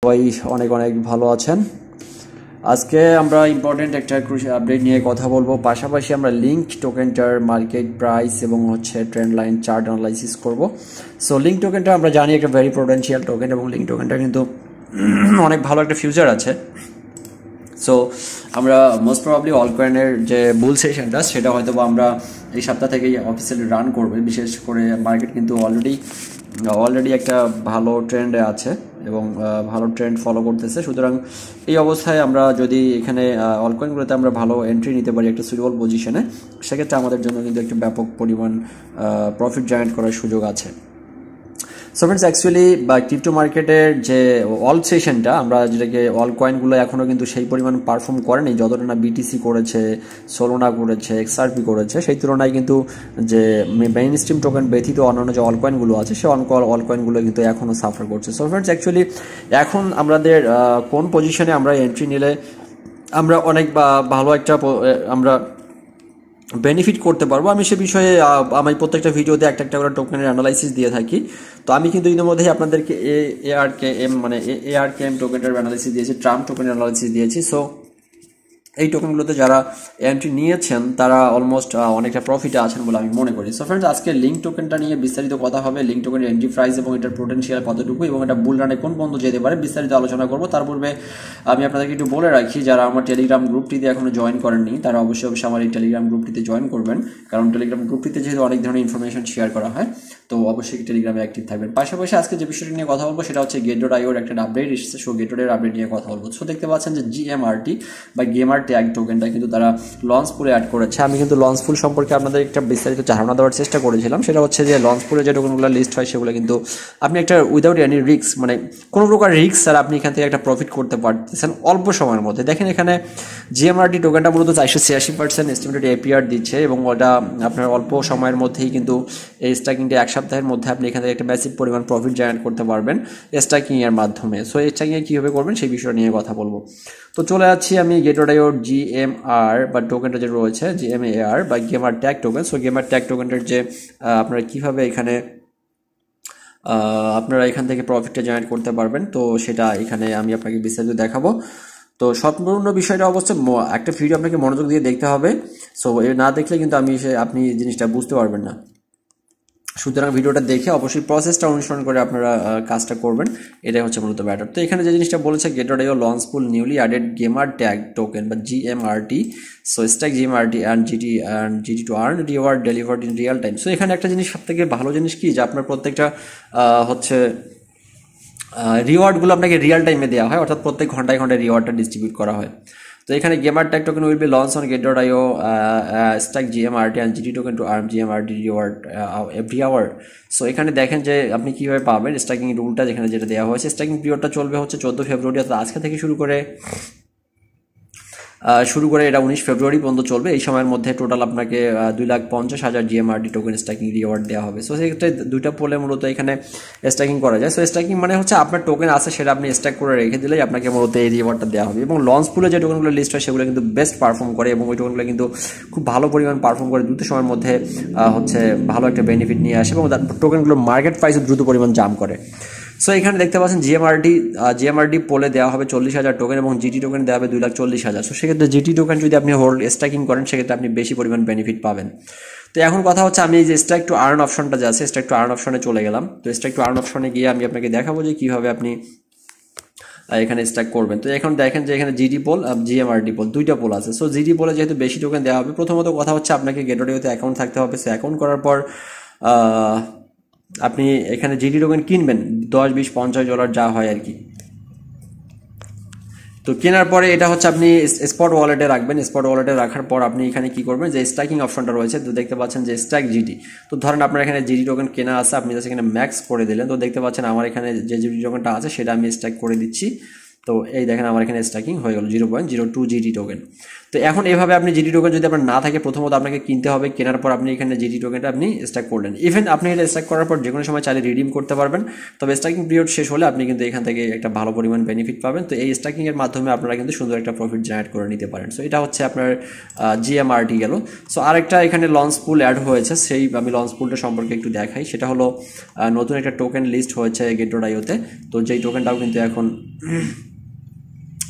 সবাই অনেক অনেক ভালো আছেন। আজকে আমরা ইম্পর্টেন্ট একটা আপডেট নিয়ে কথা বলবো, পাশাপাশি আমরা লিঙ্ক টোকেনটার মার্কেট প্রাইস এবং ট্রেন্ড লাইন চার্ট অ্যানালাইসিস করব। সো লিঙ্ক টোকেনটা আমরা জানি একটা ভেরি পোটেনশিয়াল টোকেন এবং লিঙ্ক টোকেনটা কিন্তু অনেক ভালো একটা ফিউচার আছে। সো আমরা মোস্ট প্রবাবলি অলকয়েনের যে বুল সেশনটা সেটা হয়তো আমরা এই সপ্তাহ থেকেই অফিসিয়ালি রান করবে। বিশেষ করে মার্কেট কিন্তু অলরেডি একটা ভালো ট্রেন্ডে আছে এবং ভালো ট্রেন্ড ফলো করতেছে। সুতরাং এই অবস্থায় আমরা যদি এখানে অলকয়েনগুলোতে আমরা ভালো এন্ট্রি নিতে পারি একটা সুইটেবল পজিশনে, সেক্ষেত্রে আমাদের জন্য কিন্তু একটু ব্যাপক পরিমাণ প্রফিট জেনারেট করার সুযোগ আছে। সো ফ্রেন্ডস, অ্যাকচুয়ালি ক্রিপ্টো মার্কেটের যে অল সেশনটা আমরা যেটাকে অল কয়েনগুলো এখনও কিন্তু সেই পরিমাণ পারফর্ম করেনি যতটা না বিটিসি করেছে, সোলোনা করেছে, এক্সআরপি করেছে। সেই তুলনায় কিন্তু যে মেইন স্ট্রিম টোকেন ব্যতীত অন্যান্য যে অল কয়েনগুলো আছে সেই অল কয়েনগুলো কিন্তু এখনও সাফার করছে। সো ফ্রেন্ডস, অ্যাকচুয়ালি এখন আমাদের কোন পজিশনে আমরা এন্ট্রি নিলে আমরা অনেক ভালো একটা আমরা বেনিফিট করতে পারবো, আমি সে বিষয়ে আমি প্রত্যেকটা ভিডিওতে একটা করে টোকেনের অ্যানালাইসিস দিয়ে থাকি। তো আমি কিন্তু ইতিমধ্যেই আপনাদেরকে এআরকেএম টোকেনটার অ্যানালাইসিস দিয়েছি, ট্রাম্প টোকেনের অ্যানালাইসিস দিয়েছি। সো এই টোকেনগুলোতে যারা এন্ট্রি নিয়েছেন তারা অলমোস্ট অনেকটা প্রফিটে আছেন বলে আমি মনে করি। সো ফ্রেন্ডস, আজকে লিঙ্ক টোকেনটা নিয়ে বিস্তারিত কথা হবে, লিঙ্ক টোকেনের এন্ট্রি প্রাইস এবং এটার পোটেনশিয়াল কতটুকু এবং এটা বুল রানে কোন পর্যন্ত যেতে পারে বিস্তারিত আলোচনা করবো। তার পূর্বে আমি আপনাদেরকে একটু বলে রাখি, যারা আমার টেলিগ্রাম গ্রুপটিতে এখনো জয়েন করেননি তারা অবশ্যই আমার এই টেলিগ্রাম গ্রুপটিতে জয়েন করবেন, কারণ টেলিগ্রাম গ্রুপটিতে যেহেতু অনেক ধরনের ইনফরমেশন শেয়ার করা হয়, তো অবশ্যই টেলিগ্রামে অ্যাক্টিভ থাকবেন। পাশাপাশি আজকে যে বিষয়টি নিয়ে কথা বলবো সেটা হচ্ছে Gate.io একটা আপডেট এসেছে। সো Gate.io আপডেট নিয়ে কথা বলবো। সো দেখতে পাচ্ছেন যে GMRT বা গেমার ট্যাগ টোকেনটা কিন্তু তারা লঞ্চ পুলে অ্যাড করেছে। আমি কিন্তু লঞ্চ পুল সম্পর্কে আপনাদের একটা বিস্তারিত ধারণা দেওয়ার চেষ্টা করেছিলাম। সেটা হচ্ছে যে লঞ্চ পুলে যে টোকেনগুলো লিস্ট হয় সেগুলো কিন্তু আপনি একটা উইদাউট এনি রিস্ক, মানে কোনো প্রকার রিস্ক স্যার আপনি এখান থেকে একটা প্রফিট করতে পারতেছেন অল্প সময়ের মধ্যে। দেখেন এখানে GMRT টোকেনটা মূলত 486% এস্টিমেটেড APR দিচ্ছে এবং ওটা আপনার অল্প সময়ের মধ্যেই কিন্তু এই স্ট্যাকিংটা এক সপ্তাহের মধ্যে আপনি এখান থেকে একটা ম্যাসিভ পরিমাণ প্রফিট জেনারেট করতে পারবেন স্ট্যাকিংয়ের মাধ্যমে। সো এই স্ট্যাকিংয়ে কীভাবে করবেন সেই বিষয় নিয়ে কথা বলবো। তো চলে যাচ্ছি আমি Gate.io GMR বা টোকেনটা যে রয়েছে GMAR বা gamer tag token. So gamer tag টোকেনটার যে আপনারা কীভাবে এখানে আপনারা এখান থেকে প্রফিটটা জেনারেট করতে পারবেন, তো সেটা এখানে আমি আপনাকে বিস্তারিত দেখাবো। তো সম্পূর্ণ বিষয়টা অবশ্য একটা ভিডিও আপনাকে মনোযোগ দিয়ে দেখতে হবে। সো না দেখলে কিন্তু আপনি জিনিসটা বুঝতে পারবেন না। সুতরাং ভিডিওটা দেখে অবশ্যই প্রসেসটা অনুসরণ করে আপনারা কাজটা করবেন, এটাই হচ্ছে মূলত ব্যাটার। তো এখানে যে জিনিসটা বলেছে Gate.io launch pool newly added gamer tag token বা GMRT। So stake GMRT and GT to earn reward delivered in real time. So এখানে একটা জিনিস সবথেকে ভালো জিনিস কি, যে আপনার প্রত্যেকটা হচ্ছে রিওয়ার্ডগুলো আপনাকে রিয়েল টাইমে দেওয়া হয়, অর্থাৎ প্রত্যেক ঘন্টায় ঘন্টায় রিওয়ার্ডটা ডিস্ট্রিবিউট করা হয়। তো এখানে gamer tag token will be launch on Gate.io stack GMRT and GT token to earn GMRT reward every hour. So এখানে দেখেন যে আপনি কীভাবে পাবেন স্ট্যাকিং রুলটা, যেখানে যেটা দেওয়া হয়েছে স্ট্যাকিং পিরিয়ডটা চলবে হচ্ছে 14 ফেব্রুয়ারি, অর্থাৎ আজকে থেকে শুরু করে এটা 19 ফেব্রুয়ারি পর্যন্ত চলবে। এই সময়ের মধ্যে টোটাল আপনাকে 2,50,000 GMRT টোকেন স্ট্যাকিং রিওয়ার্ড দেওয়া হবে। সো সেক্ষেত্রে দুইটা পোলে মূলত এখানে স্ট্যাকিং করা যায়। সো স্ট্যাকিং মানে হচ্ছে আপনার টোকেন আছে সেটা আপনি স্ট্যাক করে রেখে দিলেই আপনাকে মূলত এই রিওয়ার্ডটা দেওয়া হবে। এবং লঞ্চ পুলে যে টোকেনগুলো লিস্ট হয় সেগুলো কিন্তু বেস্ট পারফর্ম করে এবং ওই টোকেনগুলো কিন্তু খুব ভালো পরিমাণ পারফর্ম করে, দ্রুত সময়ের মধ্যে ভালো একটা বেনিফিট নিয়ে আসে এবং টোকেনগুলো মার্কেট প্রাইসে দ্রুত পরিমাণ জাম্প করে। সো এখানে দেখতে পাচ্ছেন GMRT পোলে দেওয়া হবে 40,000 টোকেন এবং জিটি টোকেন দেওয়া হবে 2,40,000। সো সেক্ষেত্রে জিটি টোকেন যদি আপনি হোল্ড স্ট্যাকিং করেন সেক্ষেত্রে আপনি বেশি পরিমাণ বেনিফিট পাবেন। তো এখন কথা হচ্ছে আমি এই যে স্ট্যাক টু আর্ন অপশনটা যে আছে স্ট্যাক টু আর্ন অপশনে চলে গেলাম। তো স্ট্যাক টু আর্ন অপশনে গিয়ে আমি আপনাকে দেখাবো যে কীভাবে আপনি এখানে স্ট্যাক করবেন। তো এখন দেখেন যে এখানে জিটি পোল GMRT পোল দুইটা পোল আছে। সো জিটি পোলে যেহেতু বেশি টোকেন দেওয়া হবে, প্রথমত কথা হচ্ছে আপনাকে Gate.ioতে অ্যাকাউন্ট থাকতে হবে। সো অ্যাকাউন্ট করার পর আপনি এখানে জিটি টোকেন কিনবেন, $10, $20, $50 যা হয় আর কি। তো কেনার পরে এটা হচ্ছে আপনি স্পট ওয়ালেটে রাখবেন। স্পট ওয়ালেটে রাখার পর আপনি এখানে কি করবেন, যে স্ট্যাকিং অপশনটা রয়েছে, তো দেখতে পাচ্ছেন যে স্ট্যাক জিটি। তো ধরেন আপনার এখানে জিটি টোকেন কেনা আছে, আপনি জাস্ট এখানে ম্যাক্স করে দিলেন। তো দেখতে পাচ্ছেন আমার এখানে যে জিটি টোকেনটা আছে সেটা আমি স্ট্যাক করে দিচ্ছি। তো এই দেখেন আমার এখানে স্ট্যাকিং হয়ে গেল 0.02 জিডি টোকেন। তো এখন এভাবে আপনি জিডি টোকেন যদি আপনার না থাকে, প্রথমত আপনাকে কিনতে হবে, কেনার পর আপনি এখানে জিডি টোকেনটা আপনি স্ট্যাক করলেন। ইভেন আপনি এটা স্ট্যাক করার পর যে কোনো সময় চাইলে রিডিম করতে পারবেন, তবে স্ট্যাকিং পিরিয়ড শেষ হলে আপনি কিন্তু এখান থেকে একটা ভালো পরিমাণ বেনিফিট পাবেন। তো এই স্ট্যাকিংয়ের মাধ্যমে আপনারা কিন্তু সুন্দর একটা প্রফিট জেনারেট করে নিতে পারেন। সো এটা হচ্ছে আপনার জিএমআরটি গেল। সো আরেকটা এখানে লঞ্চ পুল অ্যাড হয়েছে, সেই আমি লঞ্চ পুলটা সম্পর্কে একটু দেখাই। সেটা হলো নতুন একটা টোকেন লিস্ট হয়েছে Get.io-তে। তো যেই টোকেনটাও কিন্তু এখন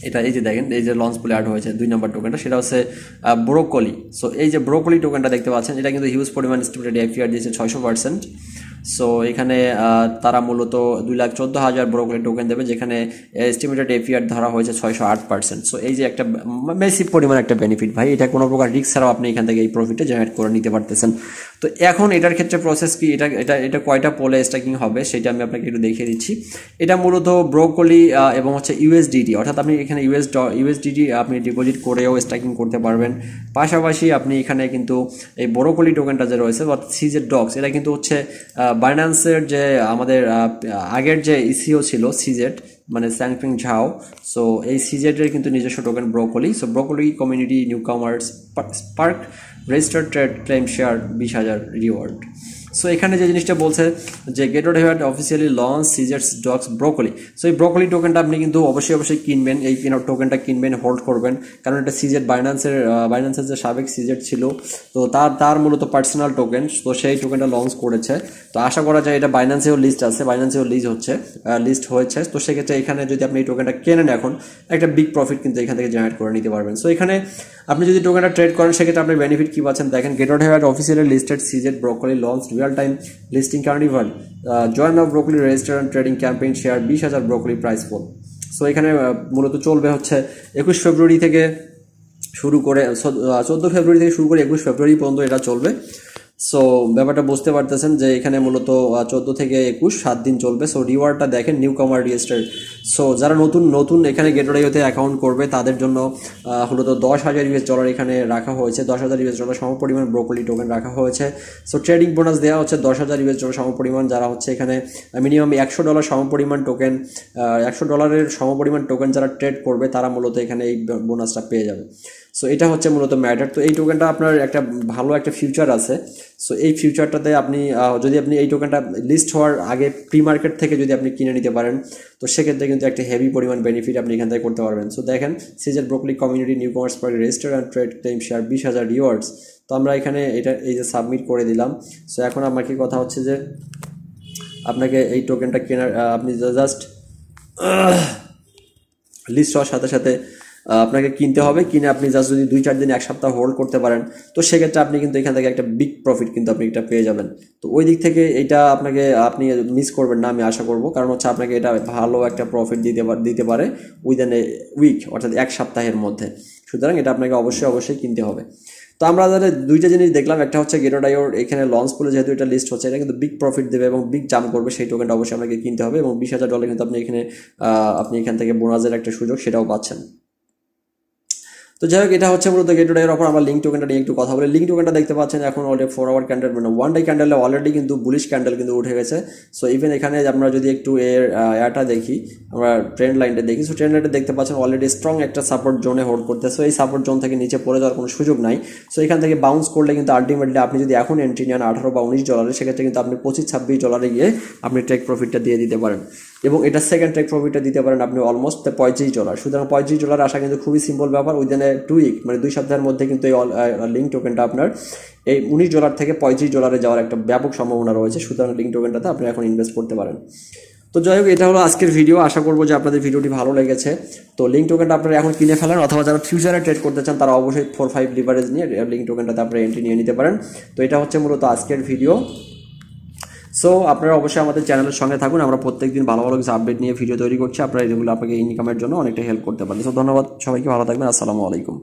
এটা এই যে দেখেন, এই যে লঞ্চ পুলে অ্যাড হয়েছে 2 নম্বর টোকেনটা, সেটা হচ্ছে ব্রোকলি। সো এই যে ব্রোকলি টোকেনটা দেখতে পাচ্ছেন, এটা কিন্তু হিউজ পরিমাণ এস্টিমেটেড এফআইআর দিয়েছে 600%। সো এখানে তারা মূলত 2,14,000 ব্রোকলি টোকেন দেবে, যেখানে এস্টিমেটেড এফআইআর ধরা হয়েছে 608%। সো এই যে একটা মেসিভ পরিমাণ একটা বেনিফিট ভাই, এটা কোনো প্রকার রিস্ক ছাড়াও আপনি এখান থেকে এই প্রফিটটা জেনারেট করে নিতে পারতেছেন। তো এখন এটার ক্ষেত্রে প্রসেস কি, এটা কয়টা পোলে স্ট্যাকিং হবে সেটা আমি আপনাকে একটু দেখিয়ে দিচ্ছি। এটা মূলত ব্রোকলি এবং হচ্ছে ইউএসডিটি, অর্থাৎ আপনি এখানে ইউএসডিটি আপনি ডিপোজিট করেও স্ট্যাকিং করতে পারবেন। পাশাপাশি আপনি এখানে কিন্তু এই ব্রোকলি টোকেনটা যে রয়েছে অর্থাৎ সিজেড ডক্স, এটা কিন্তু হচ্ছে বাইন্যান্সের যে আমাদের আগের যে ইসিও ছিল সিজেড, মানে স্যাংপিং ঝাও। সো এই সিজেডের কিন্তু নিজস্ব token broccoli. So broccoli community newcomers spark registered trade claim share 20,000 reward. So এখানে যে জিনিসটা বলছে যে Get.io অফিসিয়ালি লঞ্চ সিজেডস ডক্স ব্রোকলি। সো এই ব্রোকলি টোকেনটা আপনি কিন্তু অবশ্যই কিনবেন, এই টোকেনটা কিনবেন, হোল্ড করবেন, কারণ এটা সিজেড বাইন্যান্সের যে সাবেক সিজেড ছিল, তো তার মূলত পার্সোনাল টোকেন। তো সেই টোকেনটা লঞ্চ করেছে। তো আশা করা যায় এটা বাইন্যান্সেও লিস্ট আছে, বাইন্যান্সেও লিস্ট হয়েছে। তো সেক্ষেত্রে এখানে যদি আপনি এই টোকেনটা কেনেন, এখন একটা বিগ প্রফিট কিন্তু এখান থেকে জেনারেট করে নিতে পারবেন। সো এখানে আপনি যদি টোকেনটা ট্রেড করেন, সেক্ষেত্রে আপনি বেনিফিট কি পাচ্ছেন দেখেন। Get.io officially listed CZ broccoli launch real time listing carnival, join of broccoli register trading campaign share 20,000 broccoli price fall. So এখানে মূলত চলবে হচ্ছে 21 ফেব্রুয়ারি থেকে শুরু করে 14 ফেব্রুয়ারি থেকে শুরু করে 21 ফেব্রুয়ারি পর্যন্ত এটা চলবে। সো ব্যাপারটা বুঝতে পারতেছেন যে এখানে মূলত 14 থেকে 21 7 দিন চলবে। সো রিওয়ার্ডটা দেখেন, নিউ কামার রেজিস্টার্ড। সো যারা নতুন এখানে Get.io-তে অ্যাকাউন্ট করবে তাদের জন্য মূলত $10,000 এখানে রাখা হয়েছে, $10,000 সমপরিমাণ ব্রোকলি টোকেন রাখা হয়েছে। সো ট্রেডিং বোনাস দেওয়া হচ্ছে $10,000 সমপরিমাণ, যারা হচ্ছে এখানে মিনিমাম $100 সমপরিমাণ টোকেন, $100 সমপরিমাণ টোকেন যারা ট্রেড করবে তারা মূলত এখানে এই বোনাসটা পেয়ে যাবে। সো এটা হচ্ছে মূলত ম্যাটার। তো এই টোকেনটা আপনার একটা ভালো একটা ফিউচার আছে। সো এই ফিউচারটাতে আপনি যদি আপনি এই টোকেনটা লিস্ট হওয়ার আগে প্রি মার্কেট থেকে যদি আপনি কিনে নিতে পারেন, তো সেক্ষেত্রে কিন্তু একটা হেভি পরিমাণ বেনিফিট আপনি এখান থেকে করতে পারবেন। সো দেখেন, CZ broccoli community new commerce park register and trade claim share 20,000 rewards. তো আমরা এখানে এই যে সাবমিট করে দিলাম। সো এখন আমার কি কথা হচ্ছে যে আপনাকে এই টোকেনটা কেনার আপনি জাস্ট লিস্ট হওয়ার সাথে সাথে আপনাকে কিনতে হবে। কিনে আপনি জাস্ট যদি 2-4 দিন 1 সপ্তাহ হোল্ড করতে পারেন, তো সেক্ষেত্রে আপনি কিন্তু এখান থেকে একটা বিগ প্রফিট কিন্তু আপনি এটা পেয়ে যাবেন। তো ওই দিক থেকে এটা আপনি মিস করবেন না, আমি আশা করব। কারণ হচ্ছে আপনাকে এটা ভালো একটা প্রফিট দিতে পারে উইদিন এ উইক, অর্থাৎ 1 সপ্তাহের মধ্যে। সুতরাং এটা আপনাকে অবশ্যই কিনতে হবে। তো আমরা যাদের দুইটা জিনিস দেখলাম, একটা হচ্ছে Get.io এখানে লঞ্চ পুলে যেহেতু এটা লিস্ট হচ্ছে, এটা কিন্তু বিগ প্রফিট দেবে এবং বিগ জাম্প করবে, সেই টোকেনটা অবশ্যই আপনাকে কিনতে হবে। এবং $20,000 কিন্তু আপনি এখান থেকে বোনাসের একটা সুযোগ সেটাও পাচ্ছেন। তো যাই হোক, এটা হচ্ছে মূলত Get.io-এর অফার। আমরা লিঙ্ক টোকেনটা নিয়ে একটু কথা বলি। লিঙ্ক টোকেনটা দেখতে পাচ্ছেন এখন অলরেডি 4 আওয়ার ক্যান্ডেল, মানে 1 ডে ক্যান্ডেলে অলরেডি কিন্তু বুলিশ ক্যান্ডেল কিন্তু উঠে গেছে। সো ইভেন এখানে আমরা যদি একটু এটা দেখি, আমরা ট্রেন্ড লাইনটা দেখি। সো ট্রেন্ড লাইনটা দেখতে পাচ্ছেন অলরেডি স্ট্রং একটা সাপোর্ট জোনে হোল্ড করতেছে। সো এই সাপোর্ট জোন থেকে নিচে পড়ে যাওয়ার কোনো সুযোগ নাই। সো এখান থেকে বাউন্স করলে কিন্তু আলটিমেটলি আপনি যদি এখন এন্ট্রি নেন $18 বা $19, সেক্ষেত্রে কিন্তু আপনি $25-26 গিয়ে আপনি টেক প্রফিটটা দিয়ে দিতে পারেন। এবং এটা সেকেন্ড টেক প্রফিটটা দিতে পারেন আপনি অলমোস্ট $35। সুতরাং $35 আসা কিন্তু খুবই সিম্পল ব্যাপার। উইদিন এ 2 উইক, মানে 2 সপ্তাহের মধ্যে কিন্তু এই লিঙ্ক টোকেনটা আপনার এই $19 থেকে $35 যাওয়ার একটা ব্যাপক সম্ভাবনা রয়েছে। সুতরাং লিঙ্ক টোকেনটাতে আপনি এখন ইনভেস্ট করতে পারেন। তো যাই হোক, এটা হলো আজকের ভিডিও। আশা করবো যে আপনাদের ভিডিওটি ভালো লেগেছে। তো লিঙ্ক টোকেনটা আপনারা এখন কিনে ফেলেন, অথবা যারা ফিউচারে ট্রেড করতে চান তারা অবশ্যই 4-5 লিভারেজ নিয়ে লিঙ্ক টোকেনটাতে আপনারা এন্ট্রি নিয়ে নিতে পারেন। তো এটা হচ্ছে মূলত আজকের ভিডিও। সো আপনারা অবশ্যই আমাদের চ্যানেলের সঙ্গে থাকুন। আমরা প্রত্যেকদিন ভালো কিছু আপডেট নিয়ে ভিডিও তৈরি করছি। আপনারা এগুলো আপনাকে ইনকামের জন্য অনেকটা হেল্প করতে পারেন। সো ধন্যবাদ সবাইকে, ভালো থাকবেন। আসসালামু আলাইকুম।